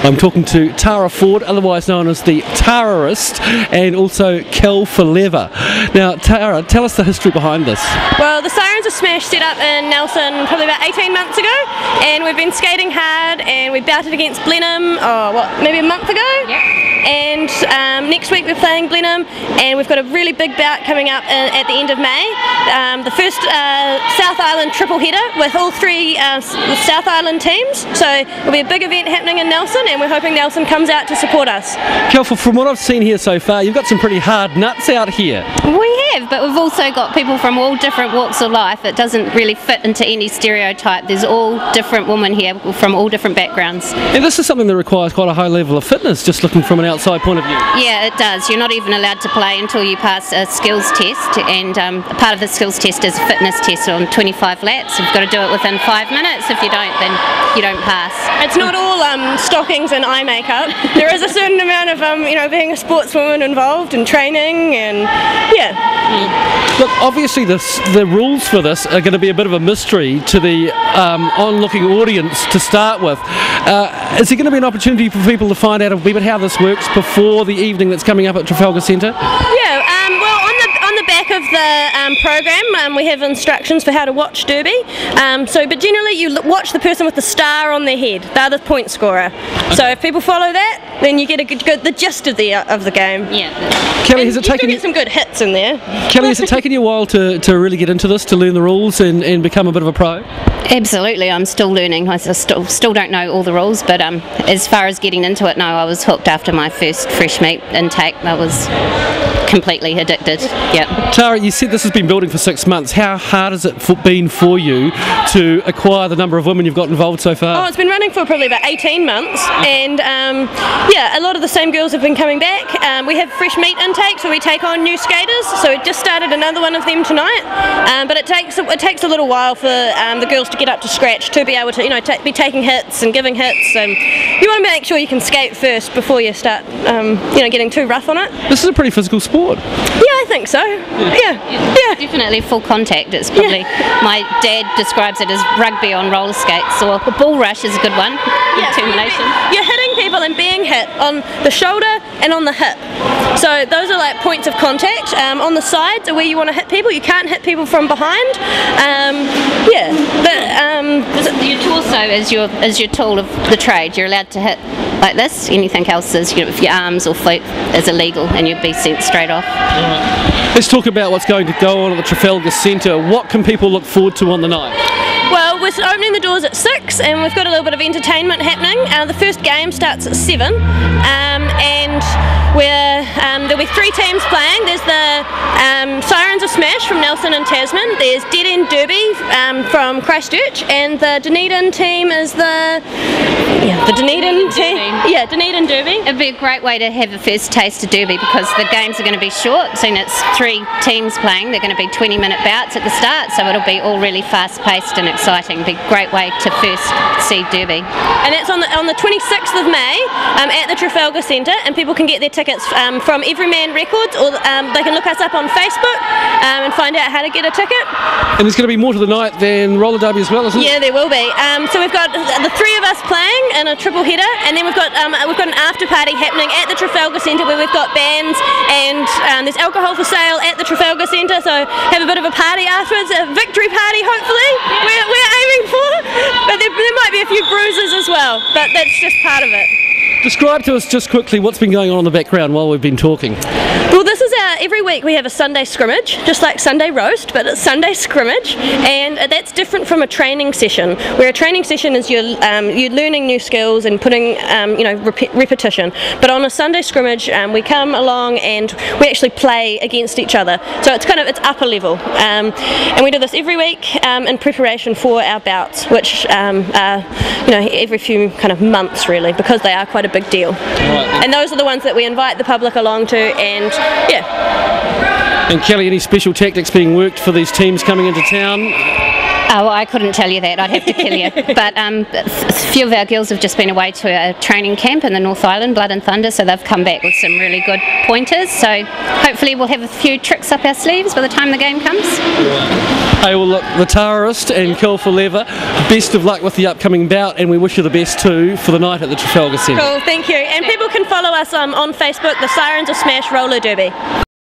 I'm talking to Tara Ford, otherwise known as the Tararist, and also Kill for Leather. Now, Tara, tell us the history behind this. Well, the Sirens of Smash set up in Nelson probably about 18 months ago, and we've been skating hard, and we bouted against Blenheim, maybe a month ago? Yep. And next week we're playing Blenheim, and we've got a really big bout coming up at the end of May. The first South Island triple header with all three South Island teams, so it'll be a big event happening in Nelson, and we're hoping Nelson comes out to support us. Kelful, from what I've seen here so far, you've got some pretty hard nuts out here. We have, but we've also got people from all different walks of life. It doesn't really fit into any stereotype. There's all different women here from all different backgrounds. And this is something that requires quite a high level of fitness, just looking from an outside point of view. Yeah, it does. You're not even allowed to play until you pass a skills test, and part of the skills test is a fitness test on 25 laps. You've got to do it within 5 minutes. If you don't, then you don't pass. It's not all stockings and eye makeup. There is a certain amount of being a sportswoman involved and training, and yeah. Look, obviously the rules for this are going to be a bit of a mystery to the onlooking audience to start with. Is there going to be an opportunity for people to find out a wee bit how this works before the evening that's coming up at Trafalgar Centre? Yeah, well, on the back of the program, we have instructions for how to watch Derby. But generally, you watch the person with the star on their head. They're the point scorer. Okay. So if people follow that, then you get the gist of the game. Yeah. Kelly, has it taken you some good hits in there? Kelly, has it taken you a while to really get into this, to learn the rules and become a bit of a pro? Absolutely, I'm still learning. I still don't know all the rules, but as far as getting into it, no, I was hooked after my first fresh meat intake. I was completely addicted. Yep. Tara, you said this has been building for 6 months. How hard has it been for you to acquire the number of women you've got involved so far? Oh, it's been running for probably about 18 months, and a lot of the same girls have been coming back. We have fresh meat intake, so we take on new skaters. So we just started another one of them tonight, but it takes a little while for the girls to get up to scratch, to be able to be taking hits and giving hits, and you want to make sure you can skate first before you start getting too rough on it. This is a pretty physical sport. Yeah, I think so. Yeah. Definitely full contact. It's probably, my dad describes it as rugby on roller skates, or the bull rush is a good one. Termination. You're hitting people and being hit on the shoulder and on the hip. So those are like points of contact. On the sides are where you want to hit people. You can't hit people from behind. Your torso is your tool of the trade. You're allowed to hit like this. Anything else is, if your arms or feet is illegal, and you'd be sent straight off. Let's talk about what's going to go on at the Trafalgar Centre. What can people look forward to on the night? Well, we're opening the doors at 6, and we've got a little bit of entertainment happening. The first game starts at 7, and there'll be 3 teams playing. There's the Sirens of Smash from Nelson and Tasman. There's Dead End Derby from Christchurch, and the Dunedin team is the Dunedin team. Yeah, Dunedin Derby. It'd be a great way to have a first taste of Derby, because the games are going to be short. Seeing it's 3 teams playing, they're going to be 20-minute bouts at the start, so it'll be all really fast-paced and exciting. It'll be a great way to first see Derby. And that's on the 26th of May at the Trafalgar Centre, and people can get their tickets from Everyman Records, or they can look us up on Facebook and find out how to get a ticket. And there's going to be more to the night than roller derby as well, isn't it? Yeah, there will be. So we've got the 3 of us playing in a triple header, and then we've got an after party happening at the Trafalgar Centre, where we've got bands, and there's alcohol for sale at the Trafalgar Centre, so have a bit of a party afterwards, a victory party hopefully. We're aiming for, but there might be a few bruises as well, but that's just part of it. Describe to us just quickly what's been going on in the background while we've been talking. Well, this is every week we have a Sunday scrimmage, just like Sunday roast, but it's Sunday scrimmage, and that's different from a training session, where a training session is you're learning new skills and putting repetition. But on a Sunday scrimmage, we come along and we actually play against each other. So it's upper level, and we do this every week in preparation for our bouts, which are every few kind of months really, because they are quite a big deal. Right. And those are the ones that we invite the public along to, and yeah. And Kelly, any special tactics being worked for these teams coming into town? Oh, I couldn't tell you that. I'd have to kill you. But a few of our girls have just been away to a training camp in the North Island, Blood and Thunder, so they've come back with some really good pointers. So hopefully we'll have a few tricks up our sleeves by the time the game comes. Hey, well, look, the Tarist and Kill for Leather, best of luck with the upcoming bout, and we wish you the best too for the night at the Trafalgar Centre. Cool, thank you. And people can follow us on Facebook, the Sirens of Smash Roller Derby.